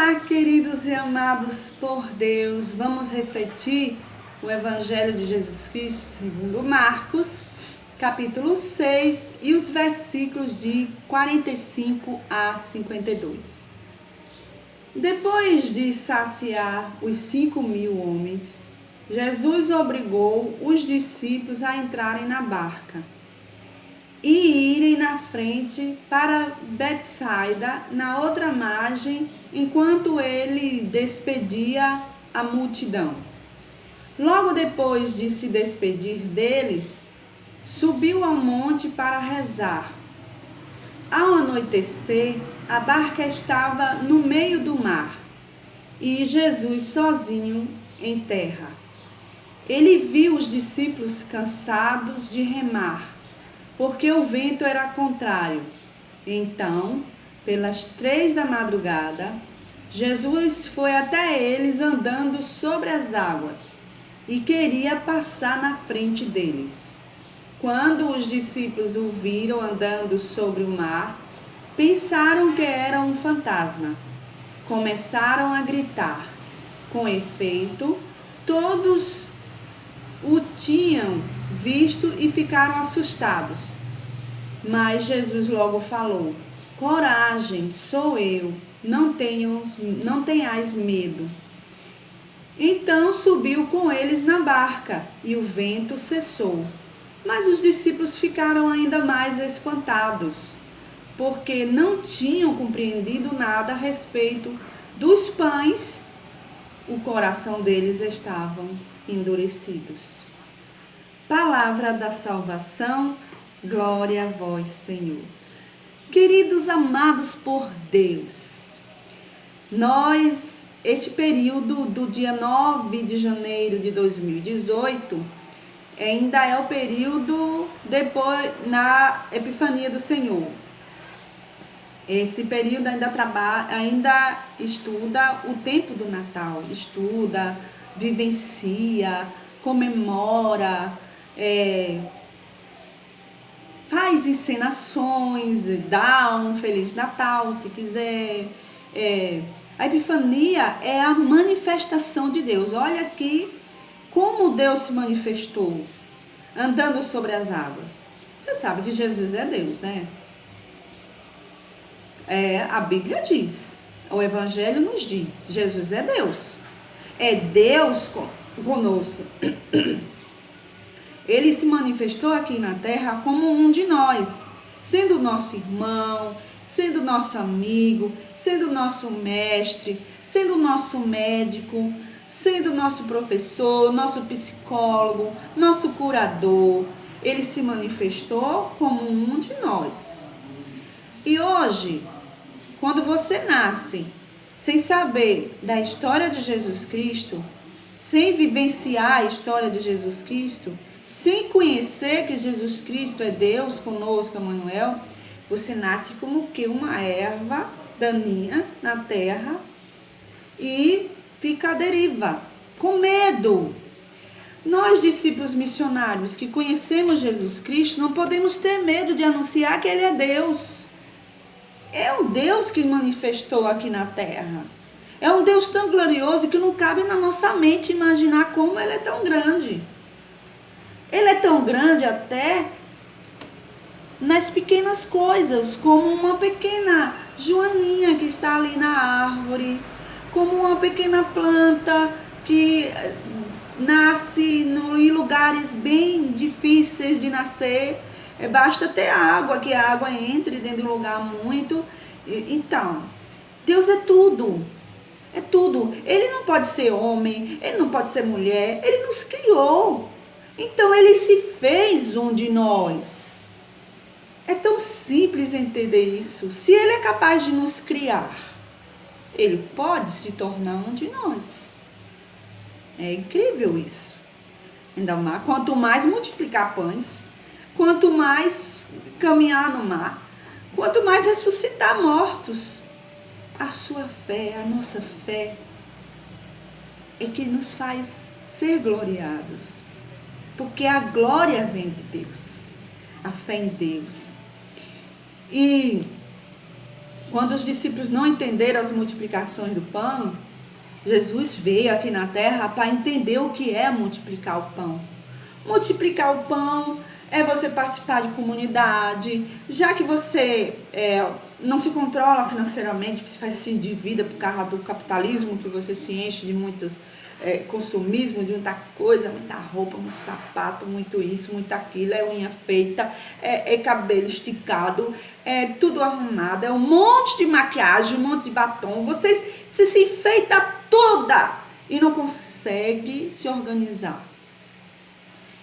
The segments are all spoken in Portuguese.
Olá, queridos e amados por Deus. Vamos refletir o Evangelho de Jesus Cristo segundo Marcos, capítulo 6 e os versículos de 45 a 52. Depois de saciar os 5.000 homens, Jesus obrigou os discípulos a entrarem na barca e irem na frente para Betsaida, na outra margem, enquanto ele despedia a multidão. Logo depois de se despedir deles, subiu ao monte para rezar. Ao anoitecer, a barca estava no meio do mar e Jesus sozinho em terra. Ele viu os discípulos cansados de remar, porque o vento era contrário. Então, pelas 3 da madrugada, Jesus foi até eles andando sobre as águas e queria passar na frente deles. Quando os discípulos o viram andando sobre o mar, pensaram que era um fantasma. Começaram a gritar. Com efeito, todos o tinham visto e ficaram assustados. Mas Jesus logo falou: coragem, sou eu, não tenhais medo. Então subiu com eles na barca e o vento cessou. Mas os discípulos ficaram ainda mais espantados, porque não tinham compreendido nada a respeito dos pães. O coração deles estava endurecidos. Palavra da salvação, glória a vós, Senhor. Queridos amados por Deus, este período do dia 9 de janeiro de 2018, ainda é o período depois na Epifania do Senhor. Esse período ainda estuda o tempo do Natal, estuda, vivencia, comemora, faz encenações, dá um Feliz Natal, se quiser. A Epifania é a manifestação de Deus. Olha aqui como Deus se manifestou, andando sobre as águas. Você sabe que Jesus é Deus, né? A Bíblia diz, o Evangelho nos diz, Jesus é Deus. É Deus conosco. Ele se manifestou aqui na terra como um de nós, sendo nosso irmão, sendo nosso amigo, sendo nosso mestre, sendo nosso médico, sendo nosso professor, nosso psicólogo, nosso curador. Ele se manifestou como um de nós. E hoje, quando você nasce sem saber da história de Jesus Cristo, sem vivenciar a história de Jesus Cristo, sem conhecer que Jesus Cristo é Deus conosco, Emmanuel, você nasce como que uma erva daninha na terra e fica à deriva, com medo. Nós, discípulos missionários que conhecemos Jesus Cristo, não podemos ter medo de anunciar que Ele é Deus. É o Deus que manifestou aqui na terra. É um Deus tão glorioso que não cabe na nossa mente imaginar como Ele é tão grande. Ele é tão grande até nas pequenas coisas, como uma pequena joaninha que está ali na árvore, como uma pequena planta que nasce em lugares bem difíceis de nascer. Basta ter água, que a água entre dentro de um lugar muito. Então, Deus é tudo. É tudo. Ele não pode ser homem, ele não pode ser mulher, ele nos criou. Então, ele se fez um de nós. É tão simples entender isso. Se ele é capaz de nos criar, ele pode se tornar um de nós. É incrível isso. Ainda mais, quanto mais multiplicar pães, quanto mais caminhar no mar, quanto mais ressuscitar mortos. A sua fé, a nossa fé, é que nos faz ser gloriados. Porque a glória vem de Deus. A fé em Deus. E Quando os discípulos não entenderam as multiplicações do pão, Jesus veio aqui na terra para entender o que é multiplicar o pão. Multiplicar o pão é você participar de comunidade, já que você não se controla financeiramente, você se endivida por causa do capitalismo, que você se enche de muitos consumismo, de muita coisa, muita roupa, muito sapato, muito isso, muito aquilo, é unha feita, é cabelo esticado, é tudo arrumado, é um monte de maquiagem, um monte de batom, você se enfeita toda e não consegue se organizar.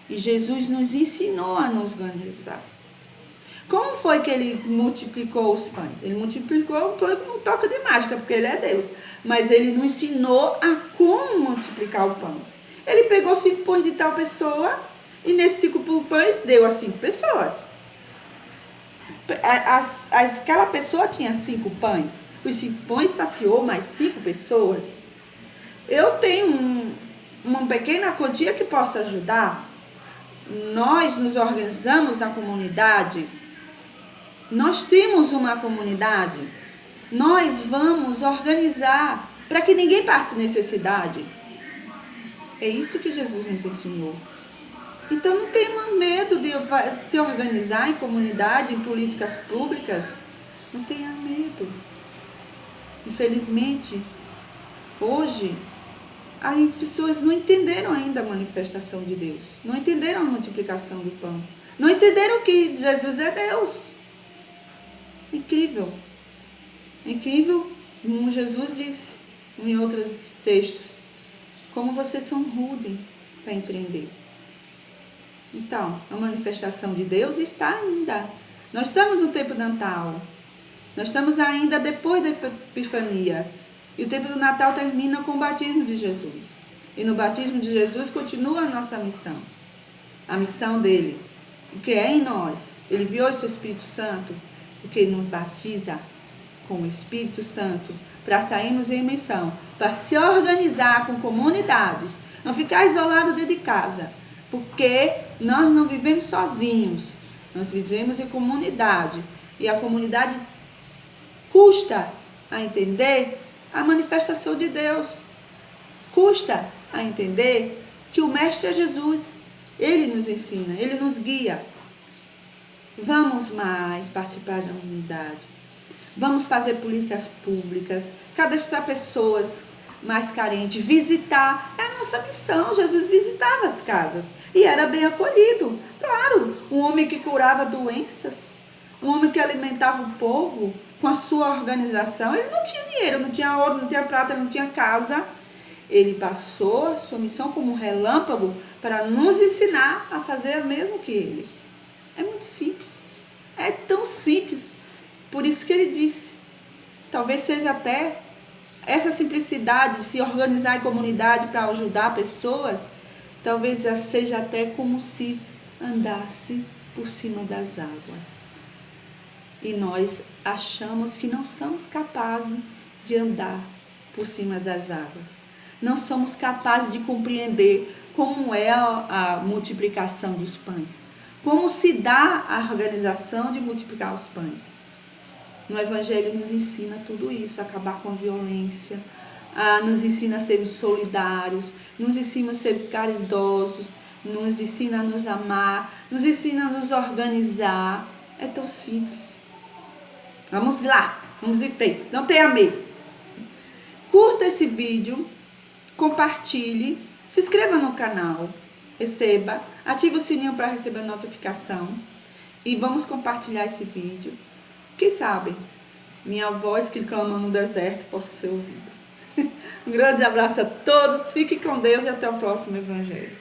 E Jesus nos ensinou a nos organizar. Como foi que ele multiplicou os pães? Ele multiplicou o pão com um toque de mágica, porque ele é Deus. Mas ele nos ensinou a como multiplicar o pão. Ele pegou 5 pães de tal pessoa e nesses 5 pães deu a 5 pessoas. Aquela pessoa tinha 5 pães. Os 5 pães saciou mais 5 pessoas. Eu tenho uma pequena quantia que possa ajudar. Nós nos organizamos na comunidade. Nós temos uma comunidade. Nós vamos organizar para que ninguém passe necessidade. É isso que Jesus nos ensinou. Então não tenha medo de se organizar em comunidade, em políticas públicas. Não tenha medo. Infelizmente, hoje, as pessoas não entenderam ainda a manifestação de Deus. Não entenderam a multiplicação do pão. Não entenderam que Jesus é Deus. Incrível. Incrível, como Jesus disse em outros textos. Como vocês são rudes para empreender. Então, a manifestação de Deus está ainda. Nós estamos no tempo do Natal. Nós estamos ainda depois da Epifania. E o tempo do Natal termina com o batismo de Jesus. E no batismo de Jesus continua a nossa missão. A missão dele, que é em nós. Ele enviou o seu Espírito Santo, porque ele nos batiza com o Espírito Santo para sairmos em missão, para se organizar com comunidades, não ficar isolado dentro de casa, porque nós não vivemos sozinhos, nós vivemos em comunidade, e a comunidade custa a entender a manifestação de Deus, custa a entender que o Mestre é Jesus, ele nos ensina, ele nos guia. Vamos mais participar da comunidade. Vamos fazer políticas públicas, cadastrar pessoas mais carentes, visitar. É a nossa missão. Jesus visitava as casas e era bem acolhido. Claro, um homem que curava doenças, um homem que alimentava o povo com a sua organização. Ele não tinha dinheiro, não tinha ouro, não tinha prata, não tinha casa. Ele passou a sua missão como um relâmpago para nos ensinar a fazer o mesmo que ele. É muito simples. É tão simples. Por isso que ele disse, talvez seja até essa simplicidade de se organizar em comunidade para ajudar pessoas, talvez já seja até como se andasse por cima das águas. E nós achamos que não somos capazes de andar por cima das águas. Não somos capazes de compreender como é a multiplicação dos pães. Como se dá a organização de multiplicar os pães. No Evangelho nos ensina tudo isso, acabar com a violência, nos ensina a sermos solidários, nos ensina a ser caridosos, nos ensina a nos amar, nos ensina a nos organizar. É tão simples. Vamos lá, vamos em frente, não tenha medo. Curta esse vídeo, compartilhe, se inscreva no canal, receba, ative o sininho para receber a notificação e vamos compartilhar esse vídeo. Quem sabe minha voz que clama no deserto possa ser ouvida. Um grande abraço a todos, fique com Deus e até o próximo Evangelho.